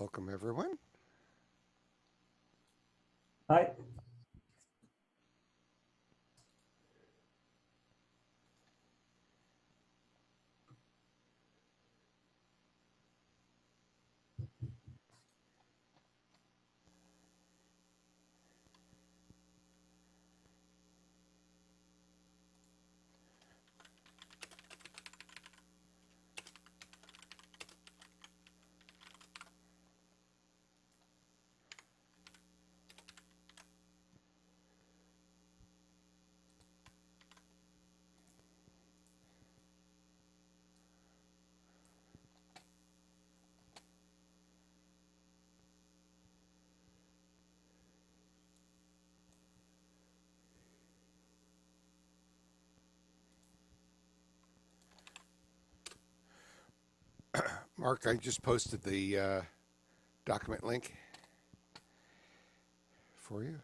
Welcome, everyone. Hi. Mark, I just posted the document link for you.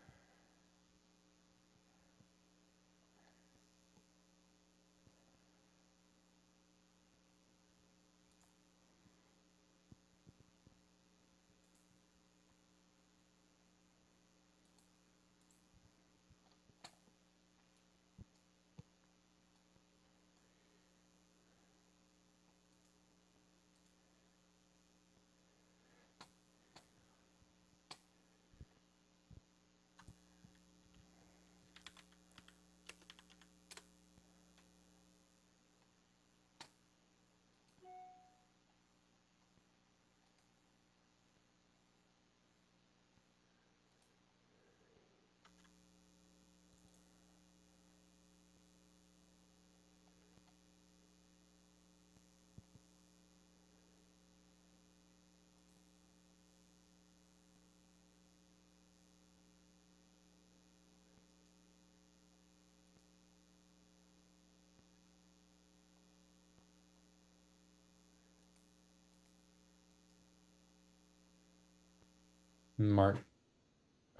Mark.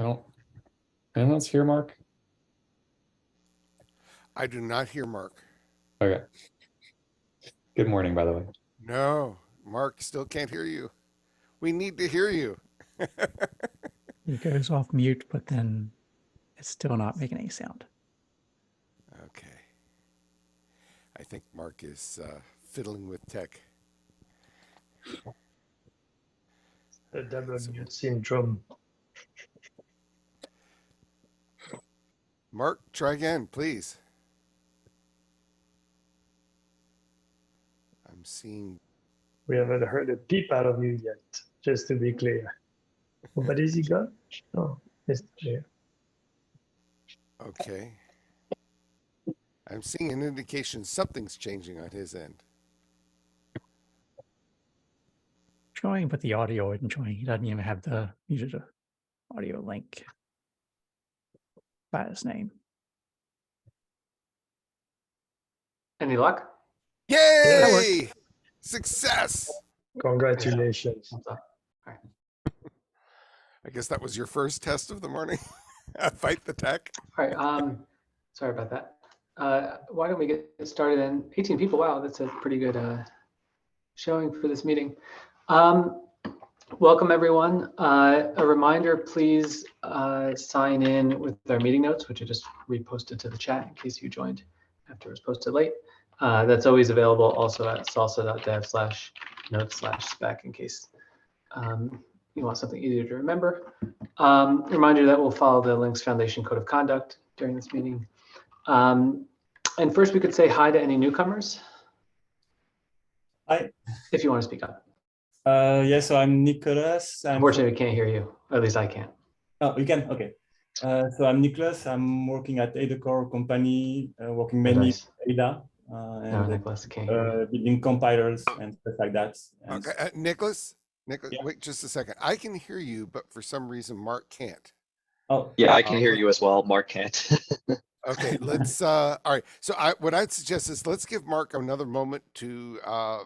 Anyone else hear Mark? I do not hear Mark. Okay. Good morning, by the way. No, Mark still can't hear you. We need to hear you. It goes off mute, but then it's still not making any sound. Okay. I think Mark is fiddling with tech. The double mute syndrome. Mark, try again, please. I'm seeing. We haven't heard a peep out of you yet, just to be clear. Oh, but is he gone? Oh, it's clear. Okay. I'm seeing an indication something's changing on his end. Showing, but the audio isn't showing. He doesn't even have the muted audio link by his name. Any luck? Yay! Success! Congratulations. I guess that was your first test of the morning. Fight the tech. All right. Sorry about that. Why don't we get started then? 18 people. Wow, that's a pretty good showing for this meeting. Welcome, everyone. A reminder, please sign in with our meeting notes, which I just reposted to the chat in case you joined after it was posted late. That's always available also at salsa.dev/notes/spec in case you want something easier to remember. Reminder that we'll follow the Linux Foundation Code of Conduct during this meeting. And first, we could say hi to any newcomers. Hi. If you want to speak up. Yes, so I'm Nicholas. Unfortunately, we can't hear you. Or at least I can't. Oh, you can? Okay. So I'm Nicholas. I'm working at Ada Core company, working mainly with Ada. And Nicholas, can't hear building compilers and stuff like that. And Okay, Nicholas, yeah. wait just a second. I can hear you, but for some reason Mark can't. Oh, yeah, I can hear you as well. Mark can't. Okay, let's all right. So what I'd suggest is let's give Mark another moment to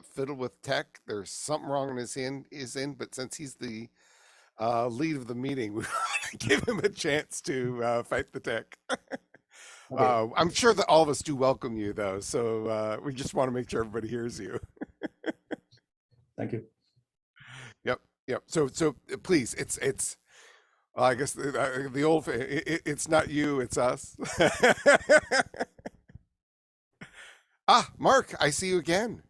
fiddle with tech. There's something wrong in his end, but since he's the lead of the meeting, we want to give him a chance to fight the tech. Okay. I'm sure that all of us do welcome you, though, so we just want to make sure everybody hears you. Thank you. Yep. Yep. So please, it's. I guess the old. It's not you. It's us. Ah, Mark, I see you again.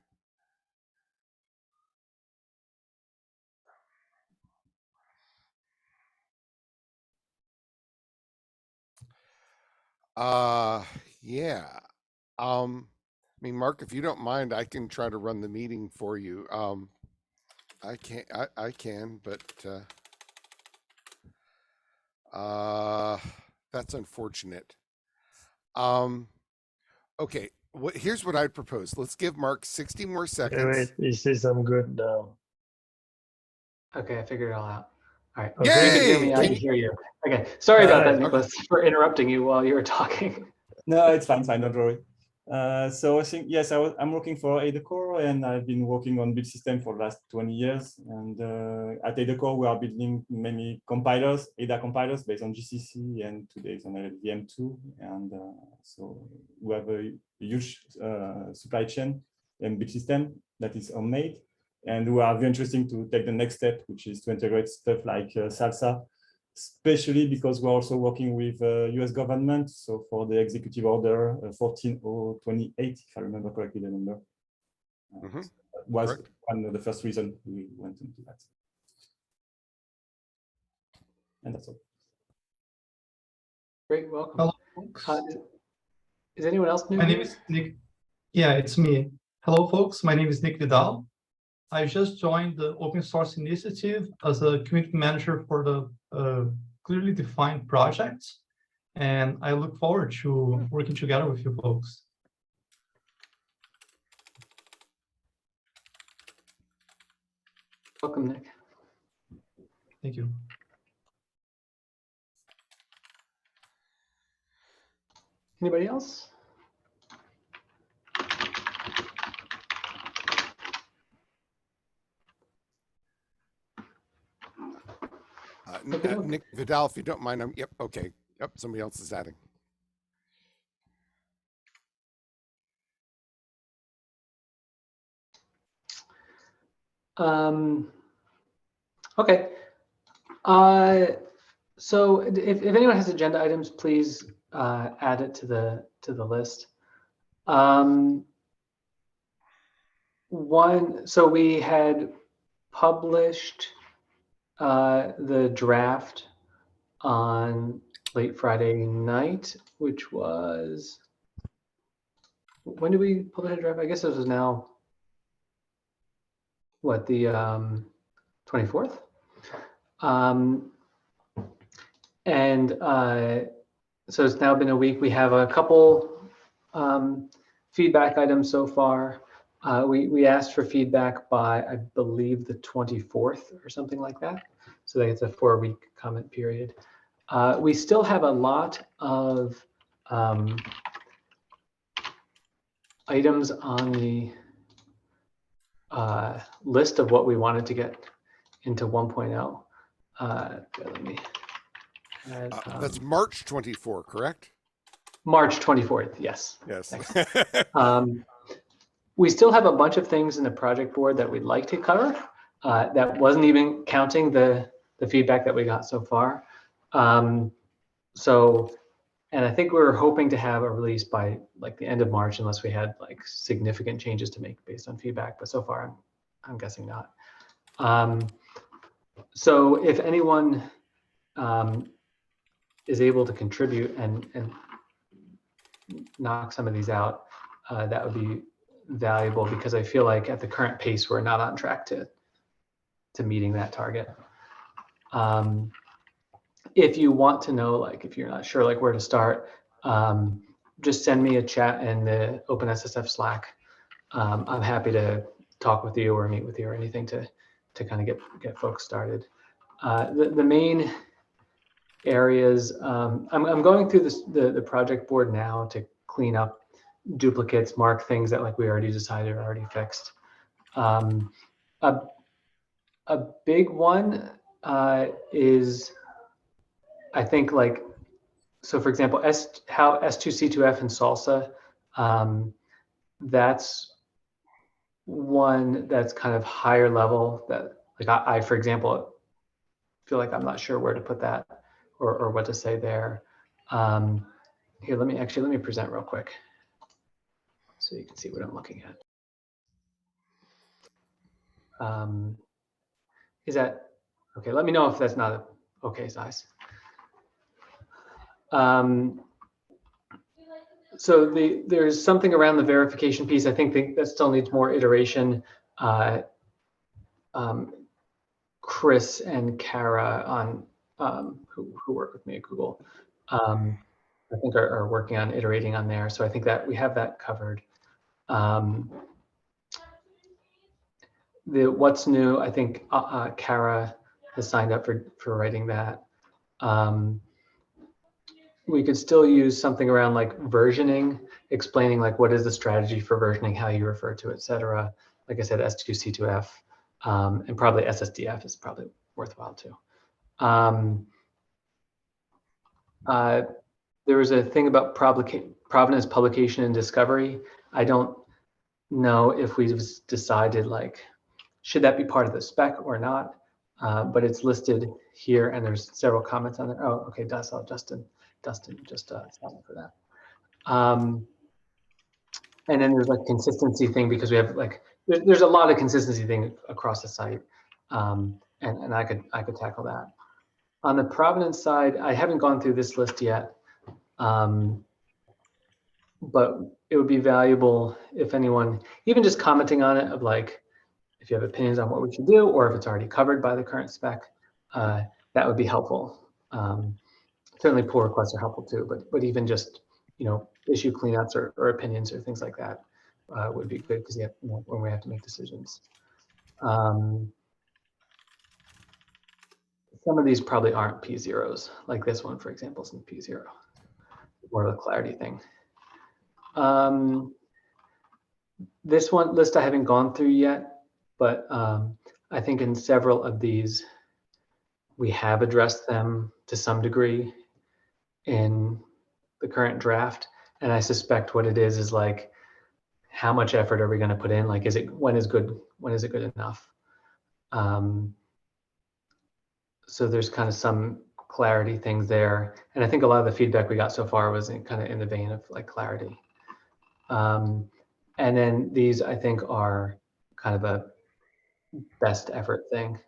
Yeah. I mean, Mark, if you don't mind, I can try to run the meeting for you. I can't. I can, but that's unfortunate. Okay. Here's what I'd propose. Let's give Mark 60 more Wait, seconds. he says I'm good now. Okay, I figured it all out. All right. Okay. You can hear Yay! me. I Can can you- hear you. Okay. Sorry about that, Okay. Nicholas, for interrupting you while you were talking. No, it's fine, don't worry. So I think, yes, I'm working for AdaCore, and I've been working on build system for the last 20 years. And at AdaCore, we are building many compilers, Ada compilers based on GCC, and today it's on LLVM2. And so we have a huge supply chain and build system that is homemade. And we are very interesting to take the next step, which is to integrate stuff like SLSA, especially because we're also working with US government. So for the executive order 14028, if I remember correctly the number, was Correct. one of the first reason we went into that. And that's all. Great, welcome. Hello, folks. Is anyone else new? My name is Nick. Yeah, it's me. Hello, folks. My name is Nick Vidal. I just joined the open source initiative as a community manager for the clearly defined projects, and I look forward to working together with you folks. Welcome, Nick. Thank you. Anybody else? Nick Vidal, if you don't mind, yep. Okay. Yep. Somebody else is adding. Okay. So if anyone has agenda items, please add it to the list. So we had published the draft on late Friday night, which was, when did we publish the draft? I guess it was now, what, the 24th? So it's now been a week. We have a couple feedback items so far. We asked for feedback by, I believe, the 24th or something like that. So that it's a 4-week comment period. We still have a lot of items on the list of what we wanted to get into 1.0. Let me add, That's March 24, correct? March 24th, yes. Yes. We still have a bunch of things in the project board that we'd like to cover. That wasn't even counting the feedback that we got so far. And I think we were hoping to have a release by like the end of March, unless we had like significant changes to make based on feedback. But so far, I'm guessing not. So if anyone is able to contribute and knock some of these out, that would be valuable, because I feel like at the current pace, we're not on track to meeting that target. If you want to know, like, if you're not sure like where to start, just send me a chat in the OpenSSF Slack. I'm happy to talk with you or meet with you or anything to kind of get folks started. The main areas, I'm going through the project board now to clean up duplicates, mark things that like we already decided are already fixed. A big one is, I think, like, so for example, how S2C2F and salsa, that's one that's kind of higher level, that like I, for example, feel like I'm not sure where to put that or what to say there. Here, let me present real quick so you can see what I'm looking at. Is that okay? Let me know if that's not a okay size. So there's something around the verification piece. I think that still needs more iteration. Chris and Kara on who work with me at Google, I think are working on iterating on there. So I think that we have that covered. The what's new, I think Kara has signed up for writing that. We could still use something around like versioning, explaining like what is the strategy for versioning, how you refer to it, et cetera. Like I said, S2, C2F, and probably SSDF is probably worthwhile too. There was a thing about provenance, publication, and discovery. I don't know if we've decided like, should that be part of the spec or not? But it's listed here and there's several comments on there. Oh, okay, Dustin just signed up for that. And then there's like consistency thing because we have like, there's a lot of consistency thing across the site. And I could tackle that. On the provenance side, I haven't gone through this list yet. But it would be valuable if anyone, even just commenting on it of like, if you have opinions on what we should do, or if it's already covered by the current spec, that would be helpful. Certainly pull requests are helpful too, but even just, you know, issue cleanups or opinions or things like that would be good because when we have to make decisions. Some of these probably aren't P0s, like this one, for example, is in P0, more of a clarity thing. This one list I haven't gone through yet, but I think in several of these, we have addressed them to some degree in the current draft. And I suspect what it is like, how much effort are we going to put in? Like, when is it good enough? So there's kind of some clarity things there. And I think a lot of the feedback we got so far was kind of in the vein of like clarity. And then these I think are kind of a best effort thing.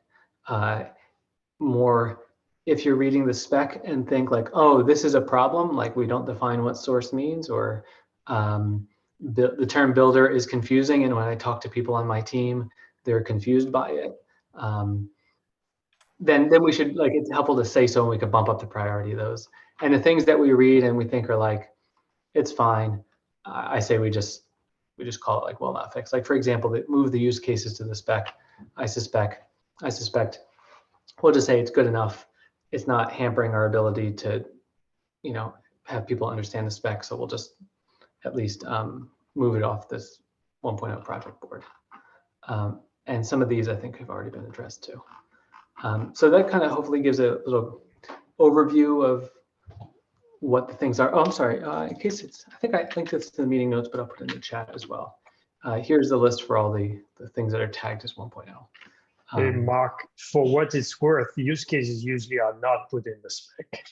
More if you're reading the spec and think like, oh, this is a problem, like we don't define what source means, or the term builder is confusing, and when I talk to people on my team, they're confused by it. Then we should, like, it's helpful to say so, and we could bump up the priority of those. And the things that we read and we think are like, it's fine, I say we just call it like well not fixed. Like for example, move the use cases to the spec. I suspect we'll just say it's good enough. It's not hampering our ability to, you know, have people understand the spec. So we'll just at least move it off this 1.0 project board. And some of these I think have already been addressed too. So that kind of hopefully gives a little overview of what the things are. Oh, I'm sorry. In case I think I linked this to the meeting notes, but I'll put it in the chat as well. Here's the list for all the things that are tagged as 1.0. Hey, Mark, for what it's worth, use cases usually are not put in the spec.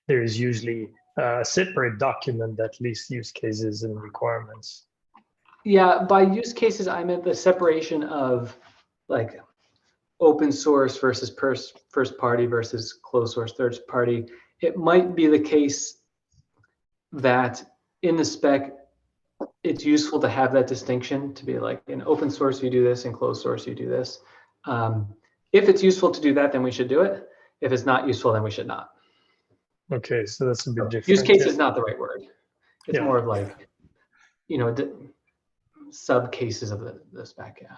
There is usually a separate document that lists use cases and requirements. Yeah, by use cases, I meant the separation of like open source versus first party versus closed source third party. It might be the case that in the spec, it's useful to have that distinction, to be like in open source, you do this, in closed source, you do this. If it's useful to do that, then we should do it. If it's not useful, then we should not. Okay, so that's a bit different. Use case is not the right word. It's more of like, you know, sub cases of the spec, yeah.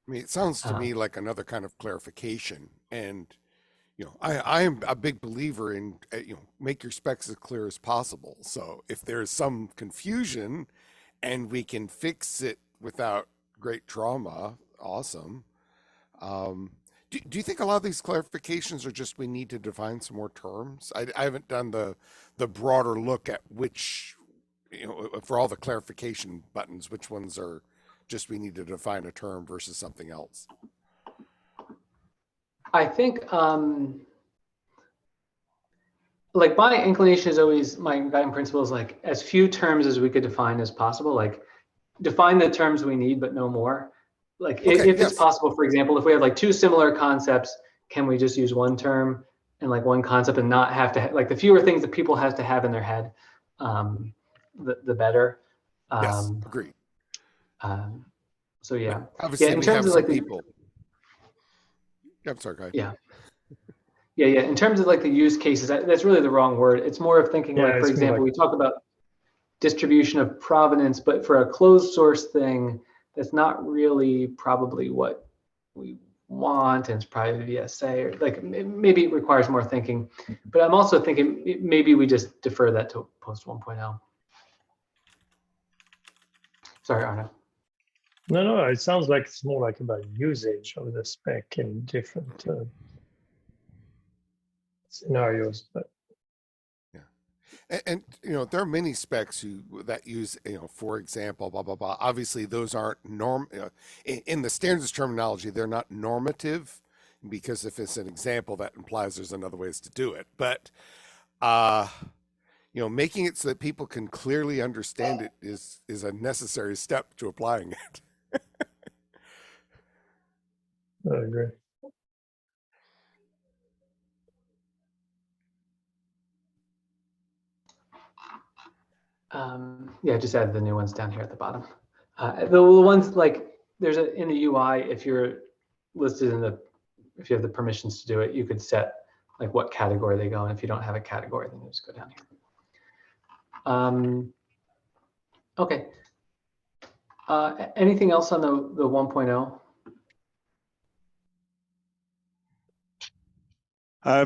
I mean, it sounds to me like another kind of clarification. And, you know, I am a big believer in, you know, make your specs as clear as possible. So if there's some confusion and we can fix it without great trauma, awesome. Do you think a lot of these clarifications are just we need to define some more terms? I haven't done the broader look at which, you know, for all the clarification buttons, which ones are just we need to define a term versus something else? I think, like my inclination is always, my guiding principle is like as few terms as we could define as possible, like define the terms we need, but no more. Like Okay, if it's yes. possible, for example, if we have like two similar concepts, can we just use one term and like one concept and not have to, like the fewer things that people have to have in their head, the better. Yes, agreed. So yeah. Obviously, Yeah, in we terms have of some like the, people. I'm sorry, go ahead. yeah. Yeah. In terms of like the use cases, that's really the wrong word. It's more of thinking Yeah, like, for it's more example, like- we talk about distribution of provenance, but for a closed source thing, that's not really probably what we want, and it's probably VSA, or like maybe it requires more thinking. But I'm also thinking maybe we just defer that to post 1.0. Sorry, Arno. No, it sounds like it's more like about usage of the spec in different scenarios. But And you know, there are many specs that use, you know, for example, blah blah blah. Obviously, those aren't in the standards terminology. They're not normative, because if it's an example, that implies there's another ways to do it. But you know, making it so that people can clearly understand it is a necessary step to applying it. I agree. Yeah, just add the new ones down here at the bottom. The ones like there's in the UI, if you're listed in the, if you have the permissions to do it, you could set like what category they go in. If you don't have a category, then you just go down here. Okay. Anything else on the 1.0?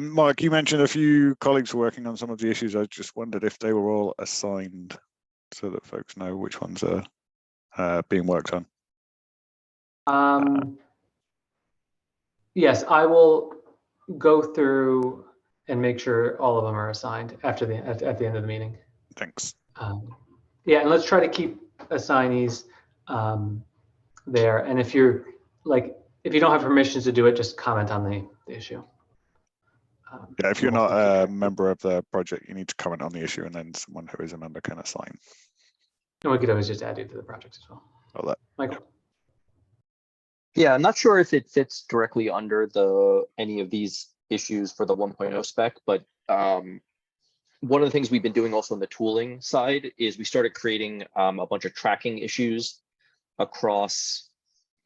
Mike, you mentioned a few colleagues were working on some of the issues. I just wondered if they were all assigned so that folks know which ones are being worked on. Yes, I will go through and make sure all of them are assigned after the at the end of the meeting. Thanks. Yeah, and let's try to keep assignees there. And if you're like, if you don't have permissions to do it, just comment on the issue. Yeah, if you're not a member of the project, you need to comment on the issue, and then someone who is a member can assign. And we could always just add you to the project as well. All that. Michael. Yeah, I'm not sure if it fits directly under any of these issues for the 1.0 spec, but one of the things we've been doing also on the tooling side is we started creating a bunch of tracking issues across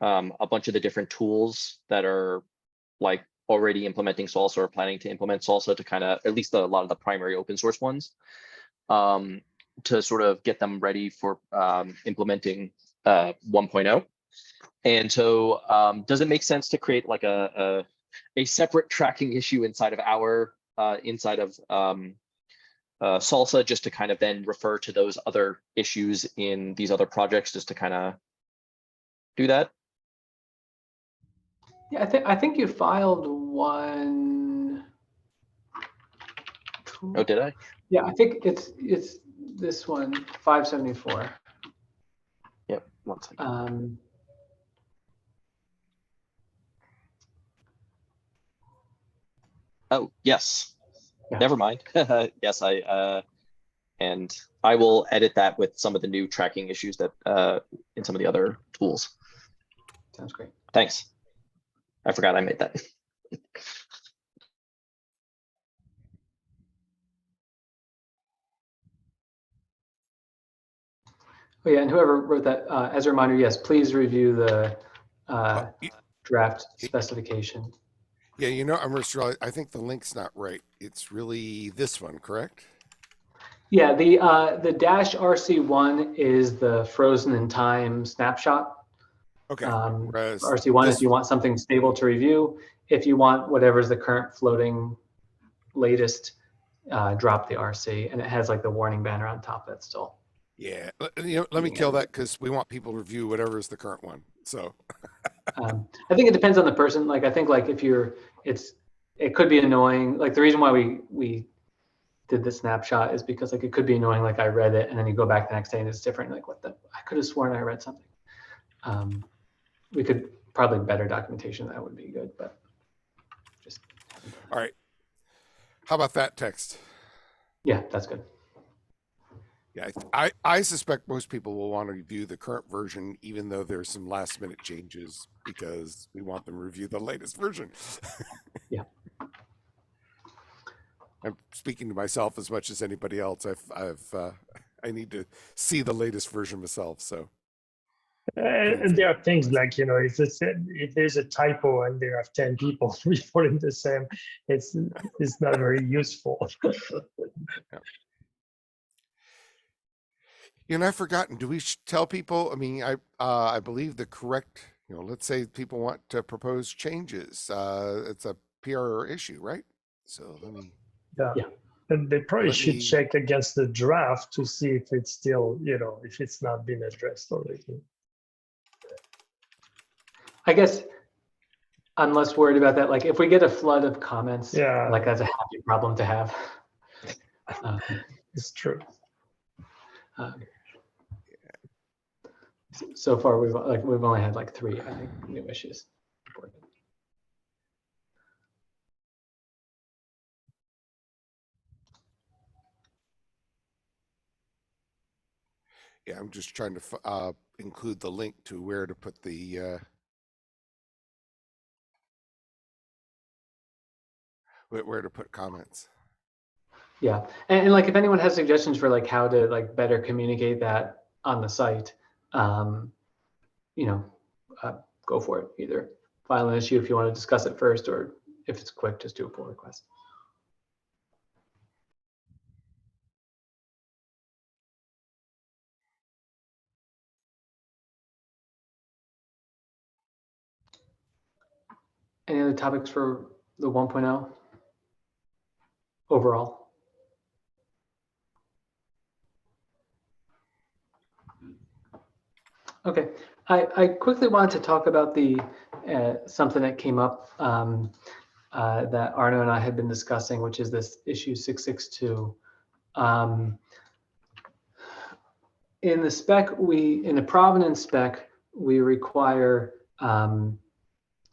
a bunch of the different tools that are like already implementing SLSA or planning to implement SLSA, to kind of, at least a lot of the primary open source ones, to sort of get them ready for implementing 1.0. And so does it make sense to create like a separate tracking issue inside of our SLSA, just to kind of then refer to those other issues in these other projects, just to kind of do that? Yeah, I think you filed one. Oh, did I? Yeah, I think it's this one, 574. Yep, 1 second. Oh, yes. Yeah. Never mind. Yes, and I will edit that with some of the new tracking issues that in some of the other tools. Sounds great. Thanks. I forgot I made that. Oh yeah, and whoever wrote that, as a reminder, yes, please review the draft specification. Yeah, you know, I think the link's not right. It's really this one, correct? Yeah, the -RC1 is the frozen in time snapshot. Okay. RC1 if you want something stable to review. If you want whatever's the current floating latest, drop the RC, and it has like the warning banner on top that's still. Yeah, you know, let me kill that, because we want people to review whatever is the current one. So I think it depends on the person. Like I think like if you're, it could be annoying. Like the reason why we did the snapshot is because like it could be annoying. Like I read it and then you go back the next day and it's different. Like what the, I could have sworn I read something. We could probably better documentation, that would be good, but just. All right. How about that text? Yeah, that's good. Yeah, I suspect most people will want to review the current version, even though there's some last minute changes, because we want them to review the latest version. Yeah. I'm speaking to myself as much as anybody else. I need to see the latest version myself. So And there are things like, you know, if there's a typo and there are 10 people reporting the same, it's not very useful. Yeah. And I've forgotten. Do we tell people? I mean, I believe the correct. You know, let's say people want to propose changes. It's a PR issue, right? So let me. Yeah. Yeah. And they probably Let should me- check against the draft to see if it's still, you know, if it's not been addressed already. I guess I'm less worried about that. Like if we get a flood of comments, Yeah. like that's a happy problem to have. It's true. So far, we've only had like 3, I think, new issues. Yeah, I'm just trying to include the link to where to put the where to put comments. Yeah, and like if anyone has suggestions for like how to like better communicate that on the site, you know, go for it. Either file an issue if you want to discuss it first, or if it's quick, just do a pull request. Any other topics for the 1.0 overall? Okay, I quickly wanted to talk about the something that came up that Arno and I had been discussing, which is this issue 662. In the spec, in the provenance spec, we require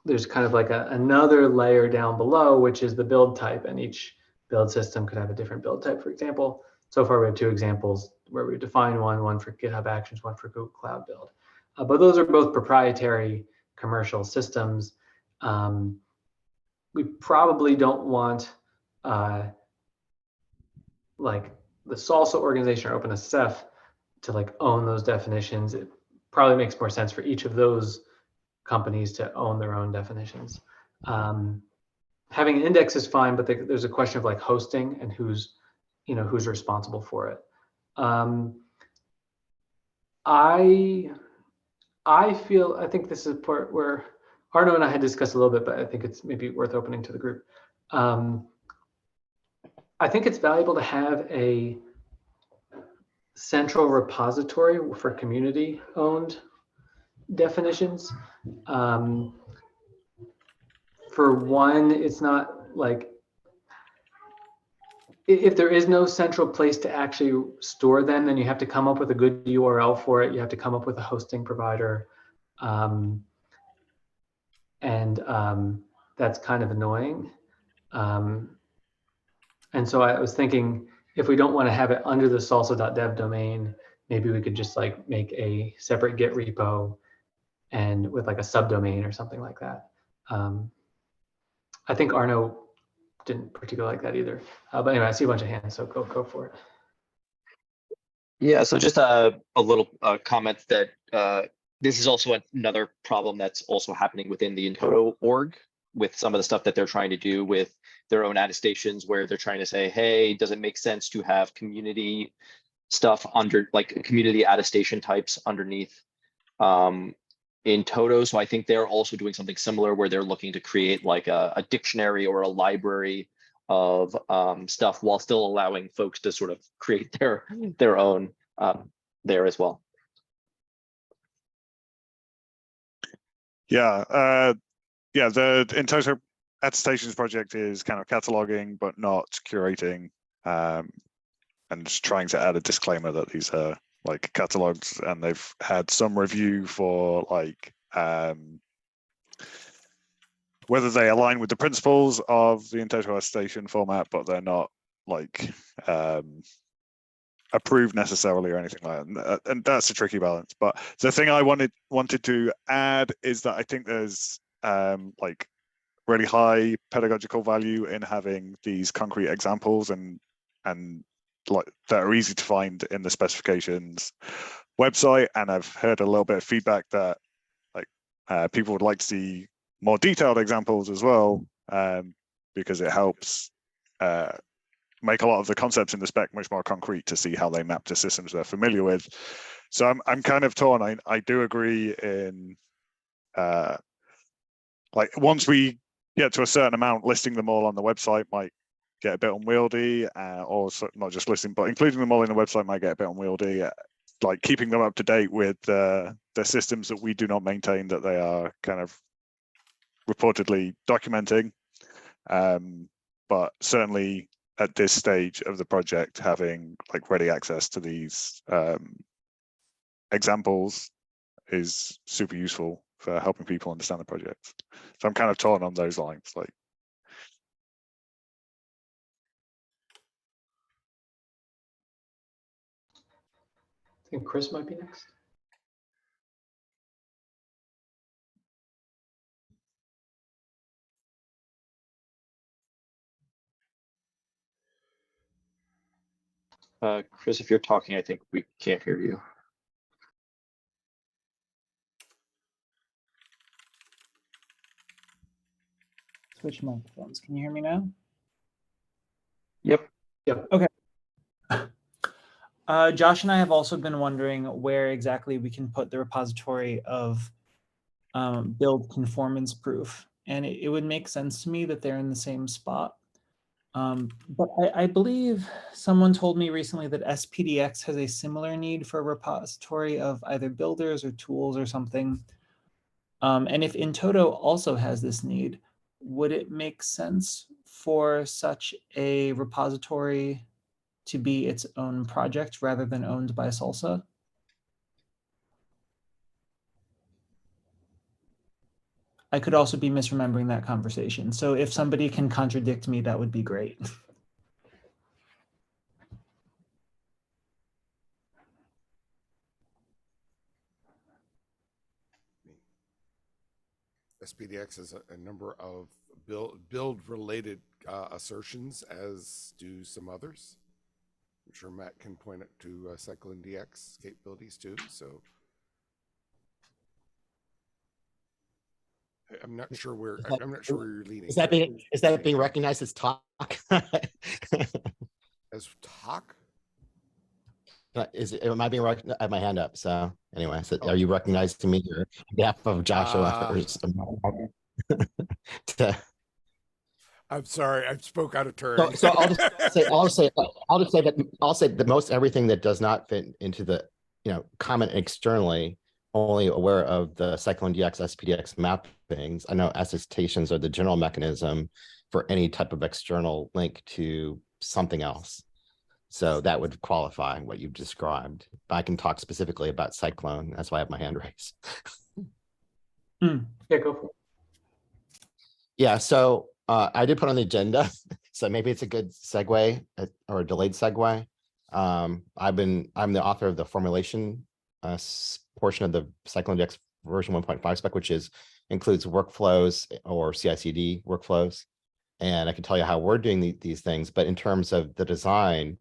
there's kind of like another layer down below, which is the build type, and each build system could have a different build type. For example, so far we have 2 examples where we define one for GitHub Actions, one for Google Cloud Build. But those are both proprietary commercial systems. We probably don't want like the SLSA organization or OpenSSF to like own those definitions. It probably makes more sense for each of those companies to own their own definitions. Having an index is fine, but there's a question of like hosting and who's responsible for it. I think this is a part where Arno and I had discussed a little bit, but I think it's maybe worth opening to the group. I think it's valuable to have a central repository for community-owned definitions. For one, it's not like, if there is no central place to actually store them, then you have to come up with a good URL for it. You have to come up with a hosting provider. That's kind of annoying. And so I was thinking, if we don't want to have it under the salsa.dev domain, maybe we could just like make a separate Git repo and with like a subdomain or something like that. I think Arno didn't particularly like that either. But anyway, I see a bunch of hands, so go for it. Yeah, so just a little comment that this is also another problem that's also happening within the Intoto org with some of the stuff that they're trying to do with their own attestations, where they're trying to say, hey, does it make sense to have community stuff under, like community attestation types underneath Intoto? So I think they're also doing something similar where they're looking to create like a dictionary or a library of stuff while still allowing folks to sort of create their own there as well. Yeah, yeah. The Intoto attestations project is kind of cataloging but not curating, and just trying to add a disclaimer that these are like catalogs, and they've had some review for like whether they align with the principles of the in-total attestation format, but they're not like approved necessarily or anything like that. And that's a tricky balance. But the thing I wanted to add is that I think there's like really high pedagogical value in having these concrete examples and like that are easy to find in the specifications website. And I've heard a little bit of feedback that like people would like to see more detailed examples as well, because it helps make a lot of the concepts in the spec much more concrete to see how they map to systems they're familiar with. So I'm kind of torn. I do agree in like once we get to a certain amount, listing them all on the website might get a bit unwieldy, or not just listing, but including them all in the website might get a bit unwieldy. Like keeping them up to date with the systems that we do not maintain, that they are kind of reportedly documenting. But certainly at this stage of the project, having like ready access to these examples is super useful for helping people understand the project. So I'm kind of torn on those lines. Like, I think Chris might be next. Chris, if you're talking, I think we can't hear you. Switch microphones. Can you hear me now? Yep. Okay. Josh and I have also been wondering where exactly we can put the repository of build conformance proof. And it would make sense to me that they're in the same spot. But I believe someone told me recently that SPDX has a similar need for a repository of either builders or tools or something. And if InToto also has this need, would it make sense for such a repository to be its own project rather than owned by SLSA? I could also be misremembering that conversation. So if somebody can contradict me, that would be great. SPDX has a number of build related assertions, as do some others. I'm sure Matt can point it to CycloneDX capabilities too. So I'm not sure where I'm not sure where you're leaning. Is that being recognized as talk? As talk? Am I being recognized? I have my hand up. So anyway, so are you recognizing me on behalf of Joshua? I'm sorry, I spoke out of turn. So I'll just say that most everything that does not fit into the comment externally, only aware of the CycloneDX SPDX mappings. I know attestations are the general mechanism for any type of external link to something else. So that would qualify what you've described. But I can talk specifically about Cyclone. That's why I have my hand raised. Yeah, go for it. Yeah, so I did put on the agenda, so maybe it's a good segue or a delayed segue. I'm the author of the formulation portion of the CycloneDX version 1.5 spec, which includes workflows or CI/CD workflows. And I can tell you how we're doing these things. But in terms of the design,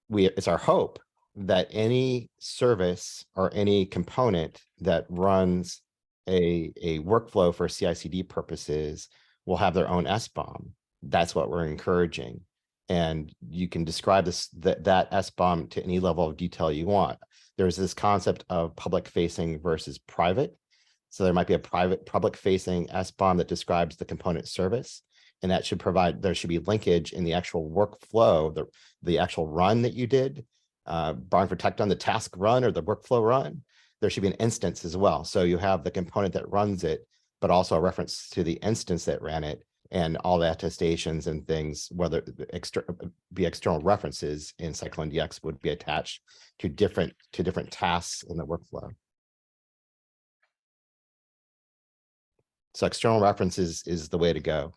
it's our hope that any service or any component that runs a workflow for CI/CD purposes will have their own SBOM. That's what we're encouraging. And you can describe that SBOM to any level of detail you want. There's this concept of public facing versus private. So there might be a public facing SBOM that describes the component service. And that should there should be linkage in the actual workflow, the actual run that you did, borrowing for tech done, the task run or the workflow run. There should be an instance as well. So you have the component that runs it, but also a reference to the instance that ran it And all the attestations and things, whether be external references in CycloneDX, would be attached to different tasks in the workflow. So external references is the way to go.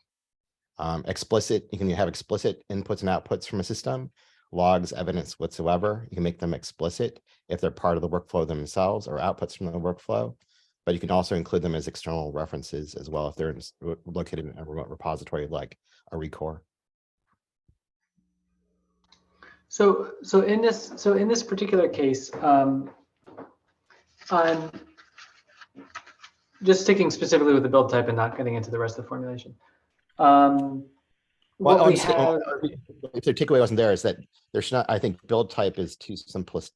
Explicit, you can have explicit inputs and outputs from a system, logs, evidence whatsoever. You can make them explicit if they're part of the workflow themselves or outputs from the workflow. But you can also include them as external references as well if they're located in a remote repository like a Recore. So in this particular case, I'm just sticking specifically with the build type and not getting into the rest of the formulation. What we have, if the takeaway wasn't there, is that there's not, I think build type is too simplistic.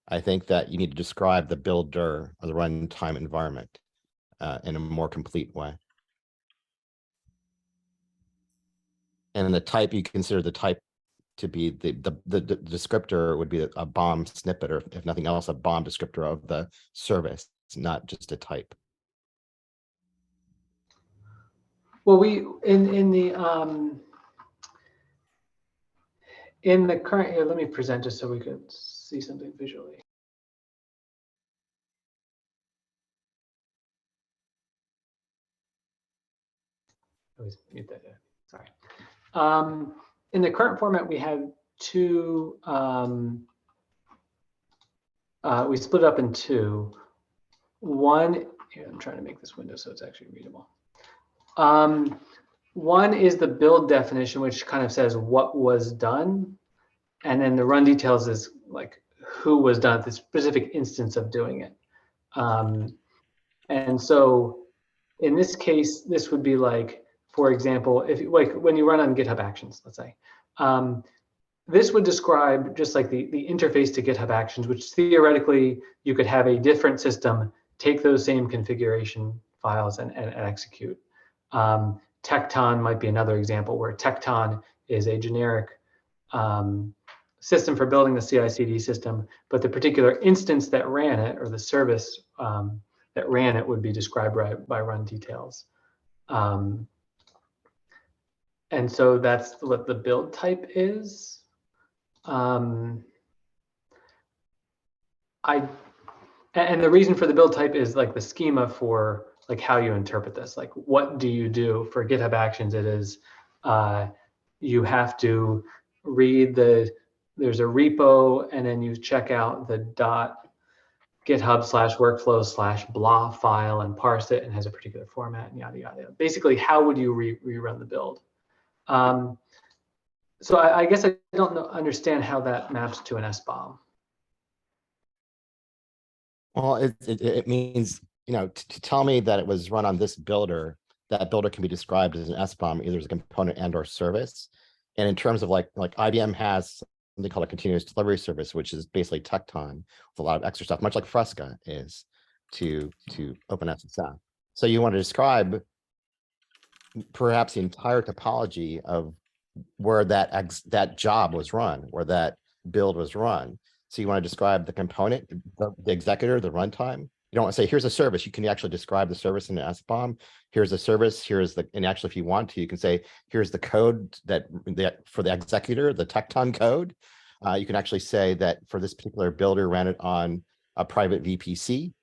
I think that you need to describe the builder or the runtime environment in a more complete way. And the type, you consider the type to be the descriptor would be a BOM snippet, or if nothing else, a BOM descriptor of the service. It's not just a type. well, we in the current here, let me present just so we could see something visually. Always mute that. Sorry. In the current format, we have two. We split up in two. One, here, I'm trying to make this window so it's actually readable. One is the build definition, which kind of says what was done, and then the run details is like who was done at the specific instance of doing it. And so in this case, this would be like, for example, if like when you run on GitHub Actions, let's say, this would describe just like the interface to GitHub Actions, which theoretically you could have a different system take those same configuration files and execute. Tecton might be another example where Tecton is a generic system for building the CI/CD system, but the particular instance that ran it, or the service that ran it, would be described by run details. And so that's what the build type is. And the reason for the build type is like the schema for like how you interpret this. Like, what do you do for GitHub Actions? It is you have to read there's a repo, and then you check out the .github/workflows/blah file and parse it, and has a particular format and yada yada. Basically, how would you rerun the build? So I guess I don't understand how that maps to an SBOM. Well, it means, you know, to tell me that it was run on this builder, that builder can be described as an SBOM, either as a component and or service. And in terms of like IBM has something called a continuous delivery service, which is basically Tecton with a lot of extra stuff, much like Fresca is to OpenSSF. So you want to describe perhaps the entire topology of where that job was run, where that build was run. So you want to describe the component, the executor, the runtime. You don't want to say, here's a service. You can actually describe the service in an SBOM. Here's the service. And actually, if you want to, you can say, here's the code for the executor, the Tecton code. You can actually say that for this particular builder, ran it on a private VPC,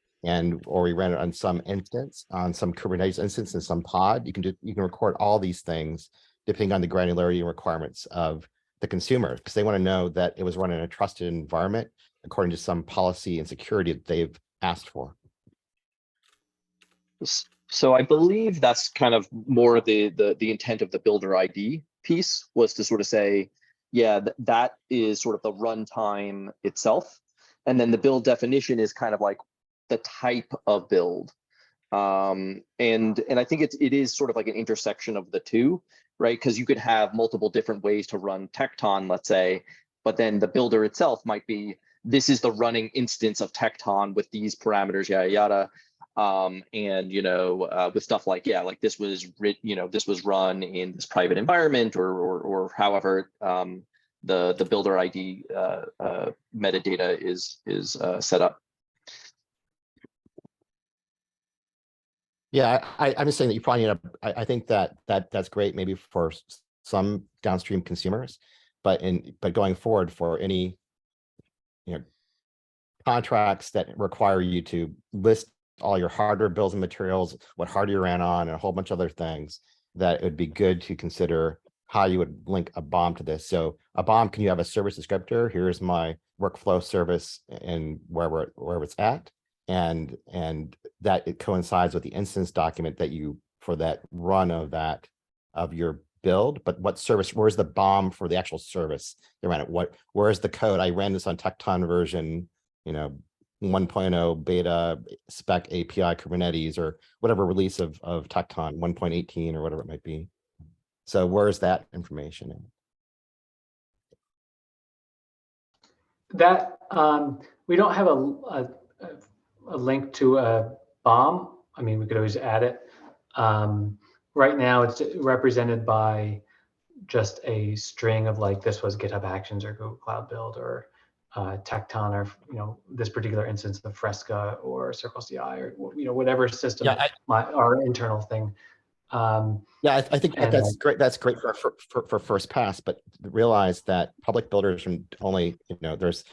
or we ran it on some instance, on some Kubernetes instance, and some pod. You can record all these things depending on the granularity and requirements of the consumer, because they want to know that it was run in a trusted environment according to some policy and security that they've asked for. So I believe that's kind of more the intent of the builder ID piece, was to sort of say, yeah, that is sort of the runtime itself, and then the build definition is kind of like the type of build. And I think it is sort of like an intersection of the two, right? Because you could have multiple different ways to run Tecton, let's say, but then the builder itself might be, this is the running instance of Tecton with these parameters, yada yada. And with stuff like, yeah, like this was this was run in this private environment, or however the builder ID metadata is set up. Yeah, I'm just saying that you probably need I think that's great maybe for some downstream consumers, but going forward for any, contracts that require you to list all your hardware bills and materials, what hardware you ran on, and a whole bunch of other things, that it would be good to consider how you would link a BOM to this. So a BOM, can you have a service descriptor? Here's my workflow service and wherever it's at. And that it coincides with the instance document that you, for that run of your build, but what service, where's the BOM for the actual service they ran it? Where's the code? I ran this on Tecton version, 1.0 beta spec API Kubernetes or whatever release of Tecton 1.18 or whatever it might be. So where's that information in? That we don't have a link to a BOM. I mean, we could always add it. Right now, it's represented by just a string of like, this was GitHub Actions or Google Cloud Build or Tecton or this particular instance of Fresca or CircleCI or whatever system, Yeah, our internal thing. Yeah, I think that's great. That's great for first pass, but realize that public builders only, we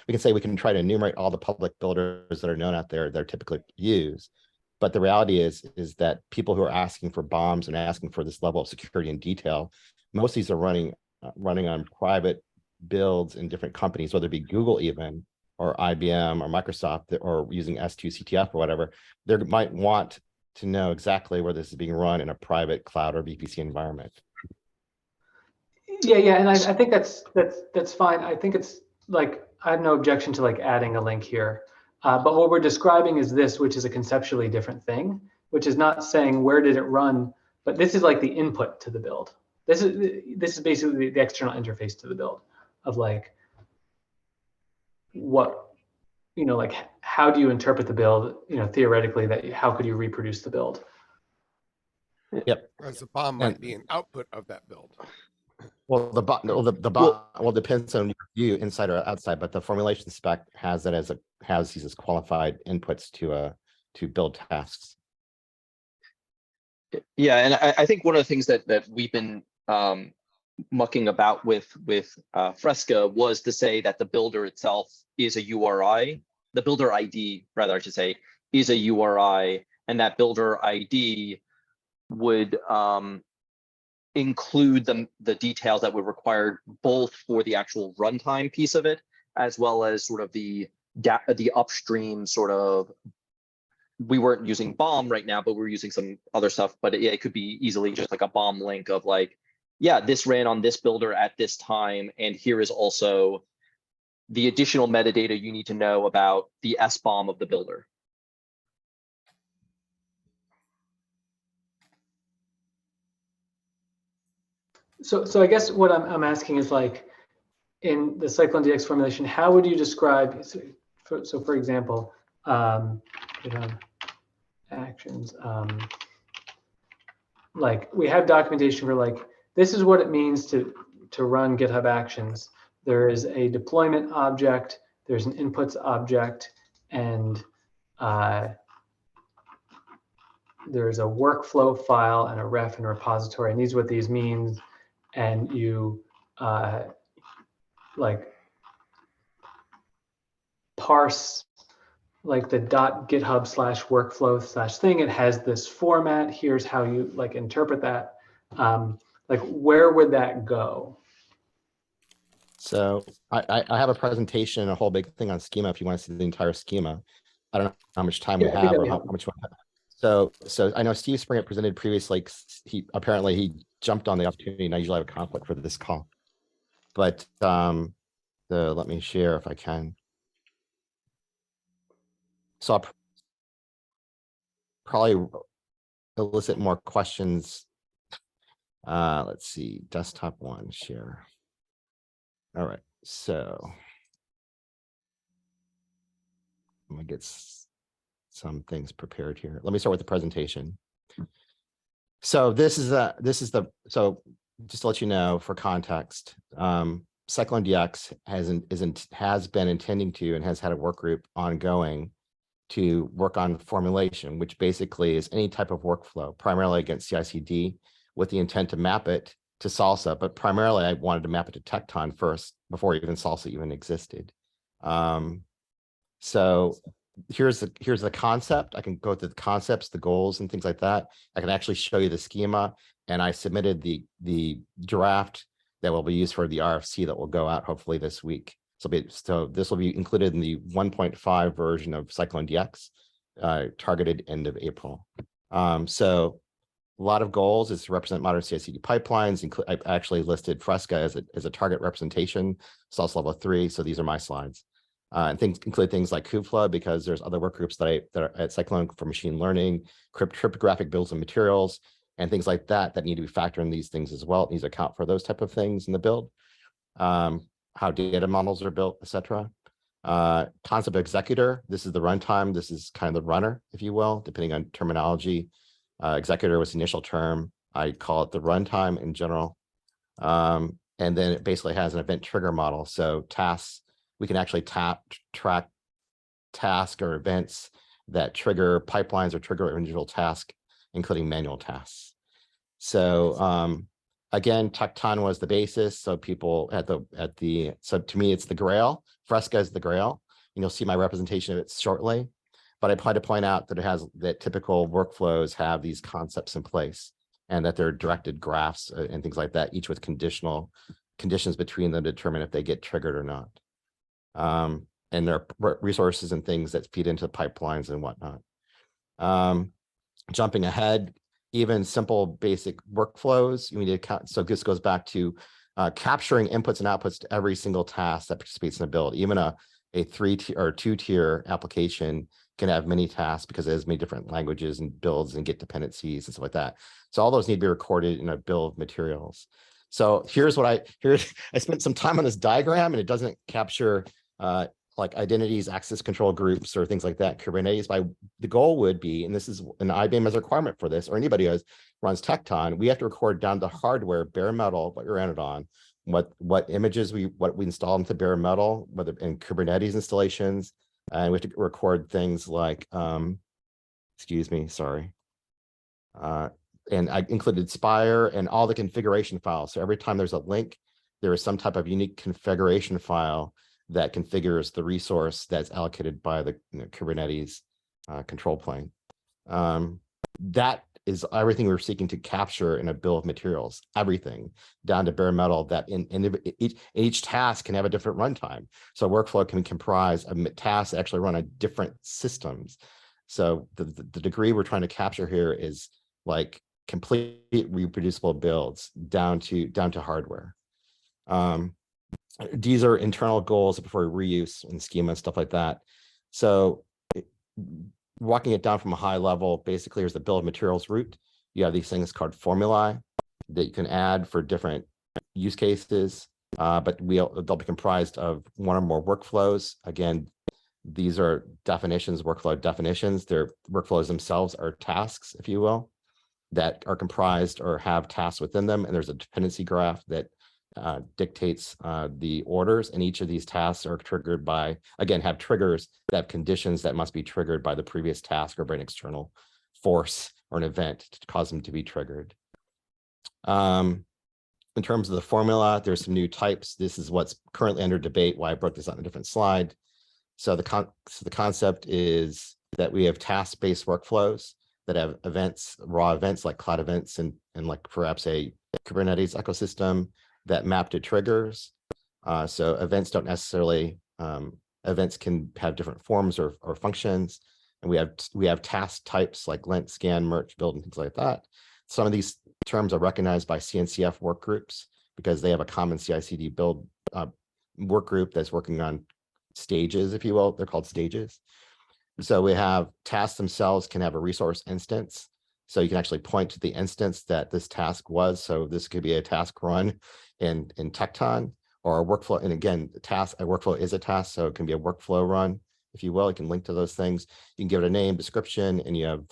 can say we can try to enumerate all the public builders that are known out there that are typically used. But the reality is that people who are asking for BOMs and asking for this level of security and detail, most of these are running on private builds in different companies, whether it be Google even, or IBM or Microsoft, or using S2 CTF or whatever. They might want to know exactly where this is being run in a private cloud or VPC environment. Yeah, and I think that's fine. I think it's like, I have no objection to like adding a link here. But what we're describing is this, which is a conceptually different thing, which is not saying where did it run, but this is like the input to the build. This is basically the external interface to the build of like what, like how do you interpret the build, theoretically, that how could you reproduce the build? Yep. As the BOM might be an output of that build. Well, the BOM depends on you inside or outside, but the formulation spec has it has these as qualified inputs to build tasks. Yeah, and I think one of the things that we've been mucking about with Fresca was to say that the builder itself is a URI. The builder ID, rather, I should say, is a URI, and that builder ID would include the details that were required both for the actual runtime piece of it, as well as sort of the upstream sort of. We weren't using BOM right now, but we're using some other stuff. But it could be easily just like a BOM link of like, yeah, this ran on this builder at this time, and here is also the additional metadata you need to know about the SBOM of the builder. So I guess what I'm asking is like, in the Cyclone DX formulation, how would you describe, so for example, GitHub Actions, like we have documentation for like, this is what it means to run GitHub Actions. There is a deployment object, there's an inputs object, and there's a workflow file and a ref and repository, and these are what these mean. And you like parse like the .github/workflow/thing. It has this format. Here's how you like interpret that. Like where would that go? So I have a presentation, a whole big thing on schema. If you want to see the entire schema, I don't know how much time we have or how much. So I know Steve Springer presented previously. He jumped on the opportunity, and I usually have a conflict for this call. But let me share if I can. So I'll probably elicit more questions. Let's see, desktop one, share. All right, so I'm gonna get some things prepared here. Let me start with the presentation. So this is so just to let you know for context, Cyclone DX has been intending to and has had a work group ongoing to work on formulation, which basically is any type of workflow, primarily against CI/CD, with the intent to map it to SLSA, but primarily I wanted to map it to Tecton first before even SLSA even existed. So here's the concept. I can go through the concepts, the goals, and things like that. I can actually show you the schema, and I submitted the draft that will be used for the RFC that will go out hopefully this week. So this will be included in the 1.5 version of Cyclone DX, targeted end of April. So a lot of goals is to represent modern CI/CD pipelines. I've actually listed Fresca as a target representation, SLS level 3. So these are my slides. And things include things like Kubeflow, because there's other work groups that are at Cyclone for machine learning, cryptographic builds and materials, and things like that need to be factored in these things as well. It needs to account for those type of things in the build. How data models are built, etc. Concept executor, this is the runtime. This is kind of the runner, if you will, depending on terminology. Executor was the initial term. I call it the runtime in general. And then it basically has an event trigger model. So tasks, we can actually track tasks or events that trigger pipelines or trigger individual tasks, including manual tasks. So again, Tecton was the basis. So people so to me, it's the Grail. Fresca is the Grail, and you'll see my representation of it shortly. But I try to point out that that typical workflows have these concepts in place, and that they're directed graphs and things like that, each with conditions between them to determine if they get triggered or not. And there are resources and things that feed into pipelines and whatnot. Jumping ahead, even simple basic workflows, you need to count. So this goes back to capturing inputs and outputs to every single task that participates in the build. Even a 3-tier or 2-tier application can have many tasks because it has many different languages and builds and get dependencies and stuff like that. So all those need to be recorded in a bill of materials. So here's what I spent some time on this diagram, and it doesn't capture like identities, access control groups, or things like that, Kubernetes. The goal would be, and this is an IBM as a requirement for this, or anybody who runs Tecton, we have to record down to hardware, bare metal, what you ran it on, what images we install into bare metal, whether in Kubernetes installations, and we have to record things like, excuse me, sorry. And I included Spire and all the configuration files. So every time there's a link, there is some type of unique configuration file that configures the resource that's allocated by the Kubernetes control plane. That is everything we're seeking to capture in a bill of materials, everything down to bare metal, that each task can have a different runtime. So workflow can comprise of tasks that actually run on different systems. So the degree we're trying to capture here is like complete reproducible builds down to hardware. These are internal goals for reuse and schema and stuff like that. So walking it down from a high level, basically here's the bill of materials route. You have these things called formulae that you can add for different use cases, but they'll be comprised of one or more workflows. Again, these are definitions, workflow definitions. Their workflows themselves are tasks, if you will, that are comprised or have tasks within them. And there's a dependency graph that dictates the orders, and each of these tasks are triggered by, again, have triggers that have conditions that must be triggered by the previous task or by an external force or an event to cause them to be triggered. In terms of the formula, there's some new types. This is what's currently under debate, why I broke this out in a different slide. So the concept is that we have task-based workflows that have events, raw events like cloud events, and like perhaps a Kubernetes ecosystem that map to triggers. So events don't necessarily, events can have different forms or functions. And we have task types like lint, scan, merge, build, and things like that. Some of these terms are recognized by CNCF work groups because they have a common CI/CD build work group that's working on stages, if you will. They're called stages. So we have tasks themselves can have a resource instance. So you can actually point to the instance that this task was. So this could be a task run in Tecton, or a workflow. And again, a workflow is a task, so it can be a workflow run, if you will. You can link to those things. You can give it a name, description, and you have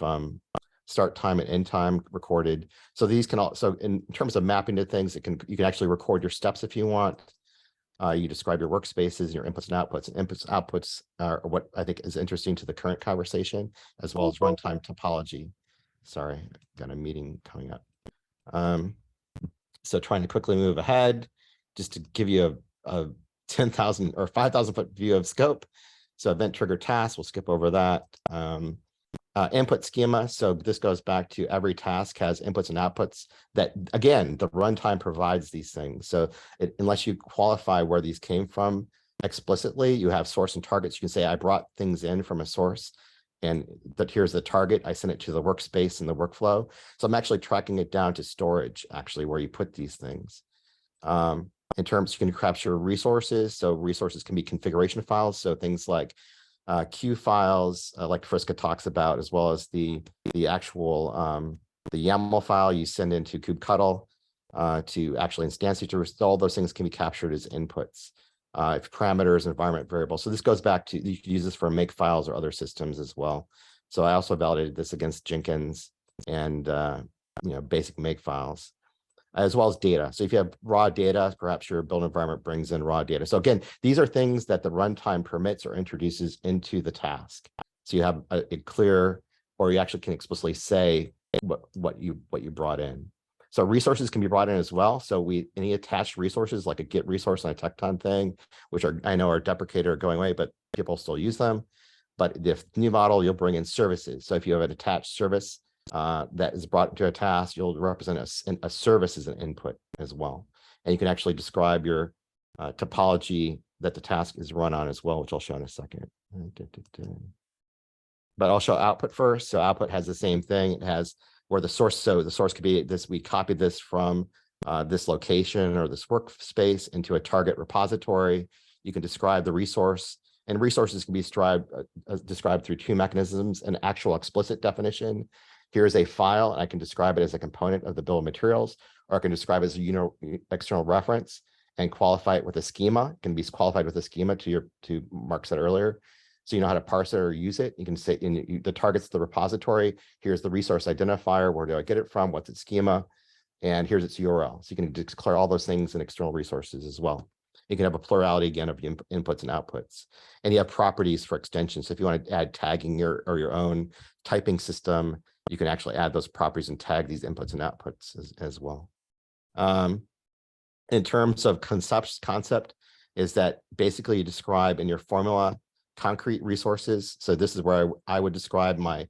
start time and end time recorded. So these can also, in terms of mapping to things, you can actually record your steps if you want. You describe your workspaces, your inputs and outputs. And inputs and outputs are what I think is interesting to the current conversation, as well as runtime topology. Sorry, got a meeting coming up. So trying to quickly move ahead, just to give you a 10,000 or 5,000 foot view of scope. So event trigger task, we'll skip over that. Input schema. So this goes back to every task has inputs and outputs that, again, the runtime provides these things. So unless you qualify where these came from explicitly, you have source and targets. You can say, I brought things in from a source and that here's the target. I sent it to the workspace and the workflow. So I'm actually tracking it down to storage, actually, where you put these things. In terms, you can capture resources. So resources can be configuration files. So things like queue files, like Friska talks about, as well as the actual the YAML file you send into kubectl to actually instantiate to all those things can be captured as inputs. If parameters, environment variables. So this goes back to, you can use this for make files or other systems as well. So I also validated this against Jenkins and basic make files, as well as data. So if you have raw data, perhaps your build environment brings in raw data. So again, these are things that the runtime permits or introduces into the task. So you have a clear, or you actually can explicitly say what you brought in. So resources can be brought in as well. So any attached resources like a Git resource and a Tecton thing, which I know are deprecated or going away, but people still use them. But the new model, you'll bring in services. So if you have an attached service that is brought into a task, you'll represent a service as an input as well. And you can actually describe your topology that the task is run on as well, which I'll show in a second. But I'll show output first. So output has the same thing. It has where the source, so the source could be this, we copied this from this location or this workspace into a target repository. You can describe the resource, and resources can be described through two mechanisms: an actual explicit definition. Here's a file, and I can describe it as a component of the bill of materials, or I can describe it as a external reference and qualify it with a schema. It can be qualified with a schema to Mark said earlier. So you know how to parse it or use it. You can say the target's the repository. Here's the resource identifier. Where do I get it from? What's its schema? And here's its URL. So you can declare all those things in external resources as well. You can have a plurality again of inputs and outputs. And you have properties for extensions. So if you want to add tagging or your own typing system, you can actually add those properties and tag these inputs and outputs as well. In terms of concept is that basically you describe in your formula concrete resources. So this is where I would describe my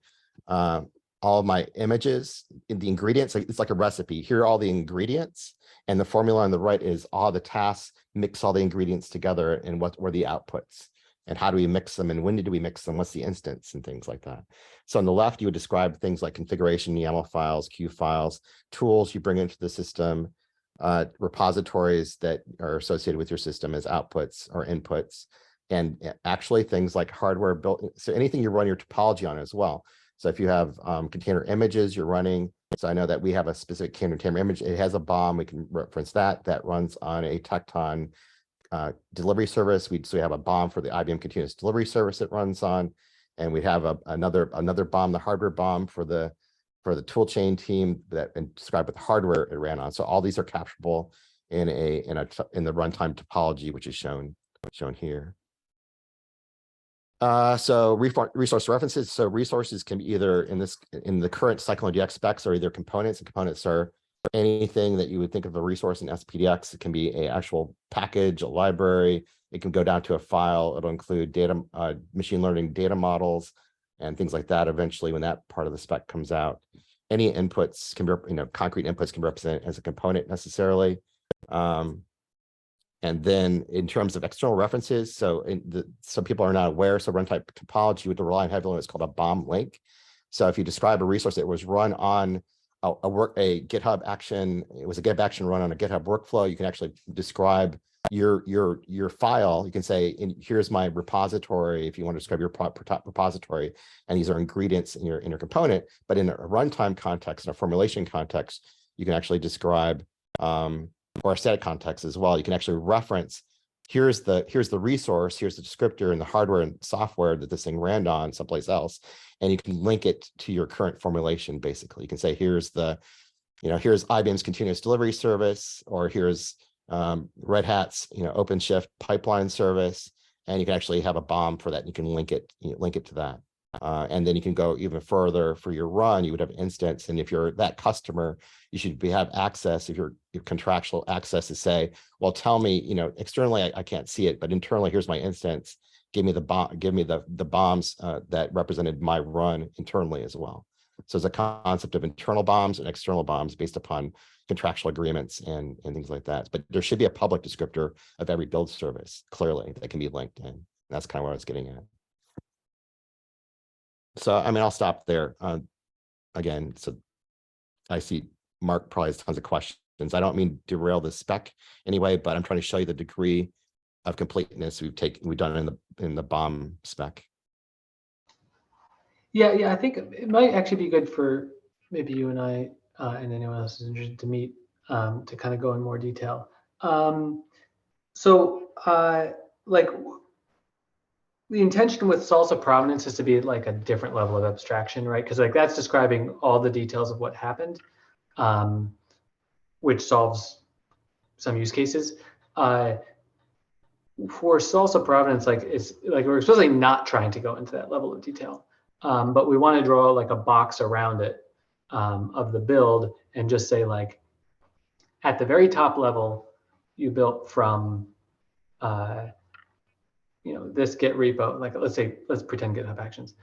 all my images in the ingredients. It's like a recipe. Here are all the ingredients, and the formula on the right is all the tasks, mix all the ingredients together, and what were the outputs, and how do we mix them, and when do we mix them, what's the instance, and things like that. So on the left, you would describe things like configuration, YAML files, queue files, tools you bring into the system, repositories that are associated with your system as outputs or inputs, and actually things like hardware built. So anything you run your topology on as well. So if you have container images you're running, so I know that we have a specific container image, it has a BOM, we can reference that runs on a Tecton delivery service. So we have a BOM for the IBM continuous delivery service it runs on, and we have another BOM, the hardware BOM for the toolchain team that and describe what the hardware it ran on. So all these are capturable in the runtime topology, which is shown here. So resource references. So resources can be either in the current CycloneDX specs are either components, and components are anything that you would think of a resource in SPDX. It can be an actual package, a library. It can go down to a file. It'll include data, machine learning data models, and things like that. Eventually, when that part of the spec comes out, any inputs can be, concrete inputs can be represented as a component necessarily. And then in terms of external references, so some people are not aware, so runtime topology would rely on heavily on what's called a BOM link. So if you describe a resource that was run on a GitHub action, it was a GitHub action run on a GitHub workflow, you can actually describe your file. You can say, here's my repository, if you want to describe your repository, and these are ingredients in your component. But in a runtime context, in a formulation context, you can actually describe or a static context as well. You can actually reference, here's the resource, here's the descriptor and the hardware and software that this thing ran on someplace else, and you can link it to your current formulation. Basically, you can say, here's IBM's continuous delivery service, or here's Red Hat's, OpenShift pipeline service, and you can actually have a BOM for that. And you can link it to that. And then you can go even further for your run. You would have instance, and if you're that customer, you should have access. If your contractual access to say, well, tell me, externally I can't see it, but internally here's my instance. Give me the BOMs that represented my run internally as well. So there's a concept of internal BOMs and external BOMs based upon contractual agreements and things like that. But there should be a public descriptor of every build service clearly that can be linked in. That's kind of what I was getting at. So, I mean, I'll stop there. Again, so I see Mark probably has tons of questions. I don't mean to derail the spec anyway, but I'm trying to show you the degree of completeness we've done in the BOM spec. Yeah, I think it might actually be good for maybe you and I and anyone else who's interested to meet to kind of go in more detail. Like the intention with salsa provenance is to be like a different level of abstraction, right? Because like that's describing all the details of what happened, which solves some use cases. For salsa provenance, like it's like we're especially not trying to go into that level of detail, but we want to draw like a box around it of the build and just say like at the very top level, you built from this Git repo, like let's pretend GitHub Actions.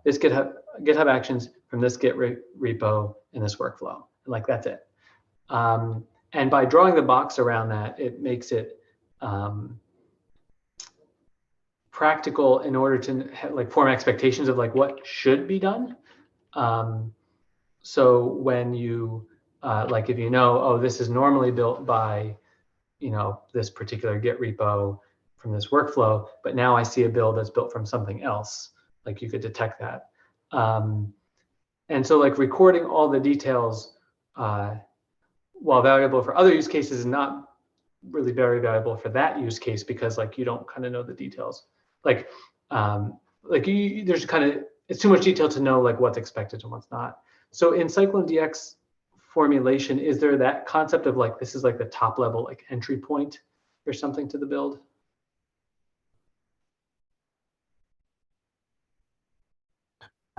This GitHub Actions from this Git repo in this workflow, and like that's it. And by drawing the box around that, it makes it practical in order to like form expectations of like what should be done. So when you like if oh, this is normally built by this particular Git repo from this workflow, but now I see a build that's built from something else, like you could detect that. And so like recording all the details while valuable for other use cases is not really very valuable for that use case because like you don't kind of know the details. Like there's kind of, it's too much detail to know like what's expected and what's not. So in CycloneDX formulation, is there that concept of like, this is like the top level, like entry point or something to the build?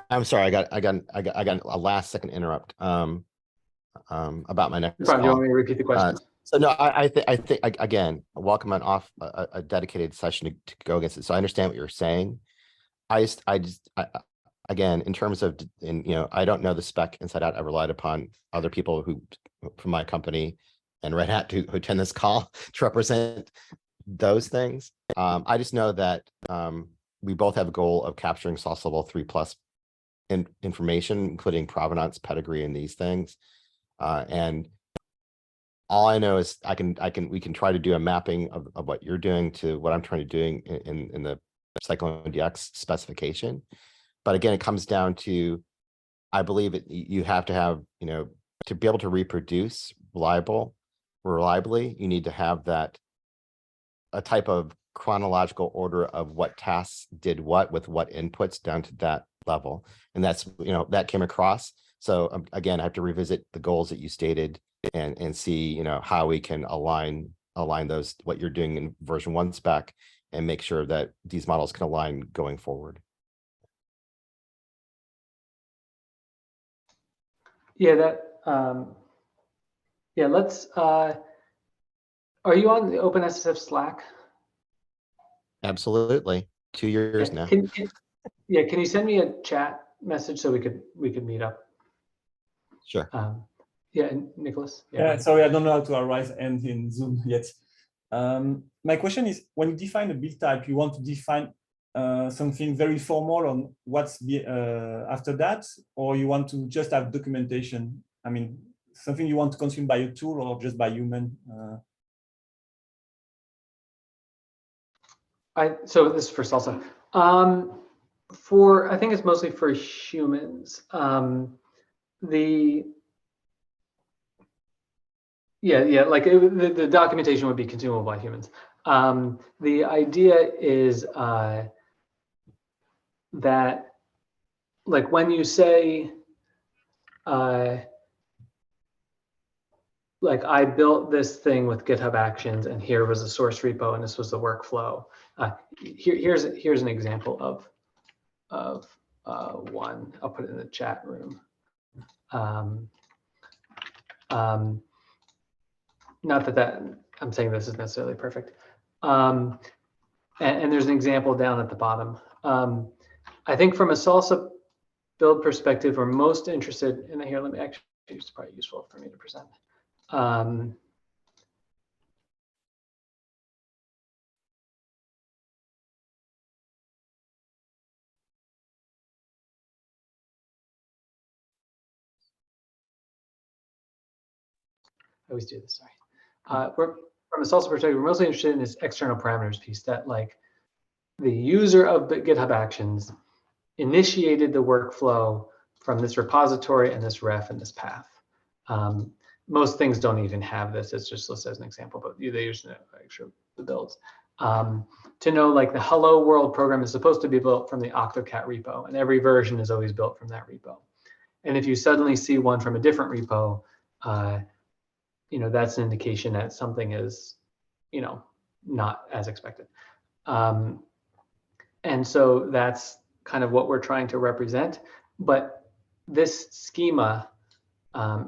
I'm sorry, I got a last second interrupt about my next Do you want call. me to repeat the question? So no, I think again, welcome on off a dedicated session to go against it. So I understand what you're saying. I again, in terms of, I don't know the spec inside out. I relied upon other people who from my company and Red Hat who attend this call to represent those things. I just know that we both have a goal of capturing SLSA level 3+ information, including provenance, pedigree, and these things. And all I know is we can try to do a mapping of what you're doing to what I'm trying to do in the CycloneDX specification. But again, it comes down to, I believe you have to have, to be able to reproduce reliably, you need to have a type of chronological order of what tasks did what with what inputs down to that level. And that's, that came across. So again, I have to revisit the goals that you stated and see, how we can align those, what you're doing in version 1 spec, and make sure that these models can align going forward. Yeah, let's, are you on the OpenSSF Slack? Absolutely. 2 years now. Can you send me a chat message so we could meet up? Sure. Yeah, Nicholas. Yeah, sorry, I don't know how to arrive in Zoom yet. My question is, when you define a build type, you want to define something very formal on what's after that, or you want to just have documentation? I mean, something you want to consume by a tool or just by human? So this is for salsa. I think it's mostly for humans. Like the documentation would be consumable by humans. The idea is that, like when you say, like I built this thing with GitHub Actions, and here was the source repo, and this was the workflow. Here's an example of one. I'll put it in the chat room. Not that I'm saying this is necessarily perfect. And there's an example down at the bottom. I think from a SLSA build perspective, we're most interested in here. Let me actually, it's probably useful for me to present. I always do this, sorry. We're, from a SLSA perspective, we're mostly interested in this external parameters piece, that like the user of the GitHub Actions initiated the workflow from this repository and this ref and this path. Most things don't even have this. It's just listed as an example, but they usually actually the builds. To know like the hello world program is supposed to be built from the Octocat repo, and every version is always built from that repo. And if you suddenly see one from a different repo, that's an indication that something is, not as expected. And so that's kind of what we're trying to represent. But this schema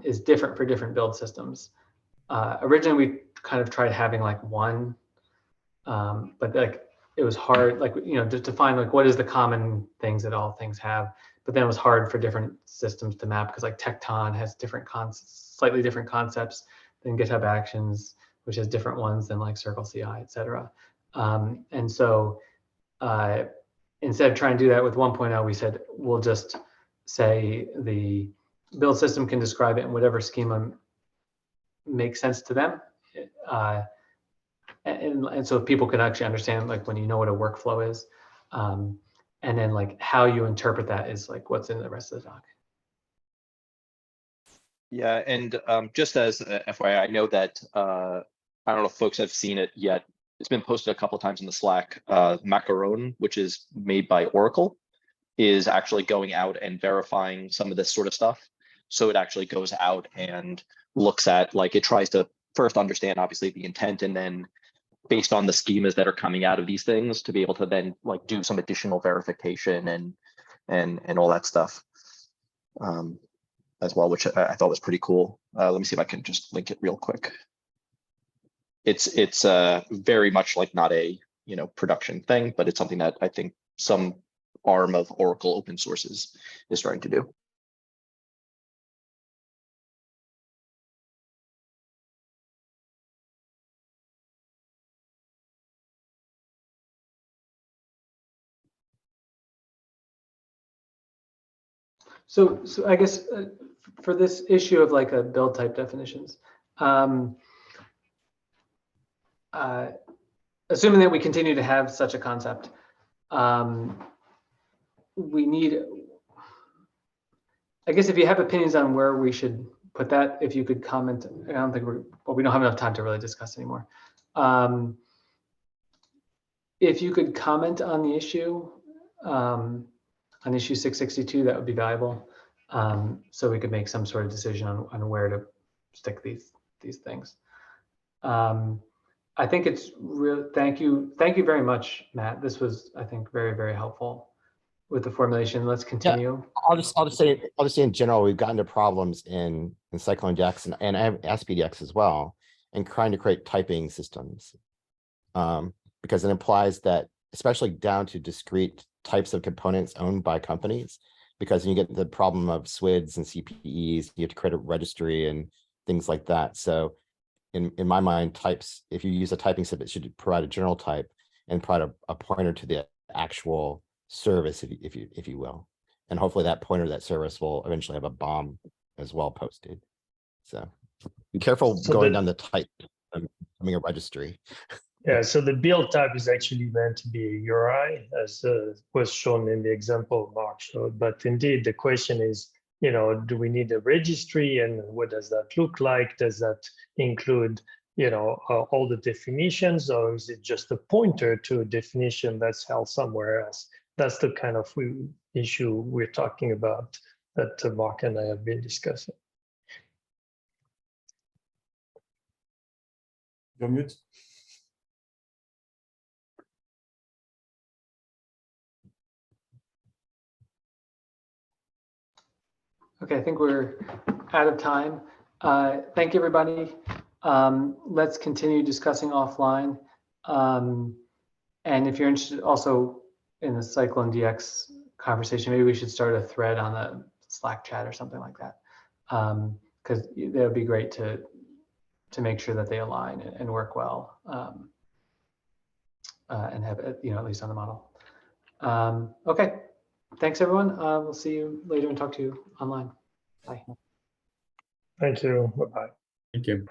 is different for different build systems. Originally, we kind of tried having like one, but like it was hard, like, to find like what is the common things that all things have. But then it was hard for different systems to map, because like Tecton has different slightly different concepts than GitHub Actions, which has different ones than like Circle CI, et cetera. And so instead of trying to do that with 1.0, we said, we'll just say the build system can describe it in whatever schema makes sense to them. And so people can actually understand, like when you know what a workflow is, and then like how you interpret that is like what's in the rest of the doc. Yeah, and just as FYI, I know that I don't know if folks have seen it yet. It's been posted a couple of times in the Slack. Macaron, which is made by Oracle, is actually going out and verifying some of this sort of stuff. So it actually goes out and looks at, like, it tries to first understand obviously the intent, and then based on the schemas that are coming out of these things, to be able to then like do some additional verification and all that stuff as well, which I thought was pretty cool. Let me see if I can just link it real quick. It's very much like not a production thing, but it's something that I think some arm of Oracle open sources is trying to do. So I guess for this issue of like a build type definitions, assuming that we continue to have such a concept, we need, I guess if you have opinions on where we should put that, if you could comment. I don't think we don't have enough time to really discuss anymore. If you could comment on the issue, on issue 662, that would be valuable. So we could make some sort of decision on where to stick these things. I think it's real. Thank you very much, Matt. This was, I think, very, very helpful with the formulation. Let's continue. Yeah, I'll just say in general, we've gotten to problems in CycloneDX and SPDX as well, and trying to create typing systems, because it implies that, especially down to discrete types of components owned by companies, because you get the problem of SWIDs and CPEs, you have to create a registry and things like that. So in my mind, types, if you use a typing snippet, it should provide a general type and provide a pointer to the actual service, if you will. And hopefully that pointer, that service, will eventually have a bomb as well posted. So be careful going down the type and becoming a registry. Yeah, so the build type is actually meant to be a URI, as was shown in the example Mark showed. But indeed, the question is, do we need a registry, and what does that look like? Does that include, all the definitions, or is it just a pointer to a definition that's held somewhere else? That's the kind of issue we're talking about that Mark and I have been discussing. You're mute. Okay, I think we're out of time. Thank you, everybody. Let's continue discussing offline. And if you're interested also in the Cyclone DX conversation, maybe we should start a thread on the Slack chat or something like that. Because that would be great to make sure that they align and work well, and have, at least on the model. Okay, thanks everyone. We'll see you later and talk to you online. Bye. Thank you. Bye-bye. Thank you.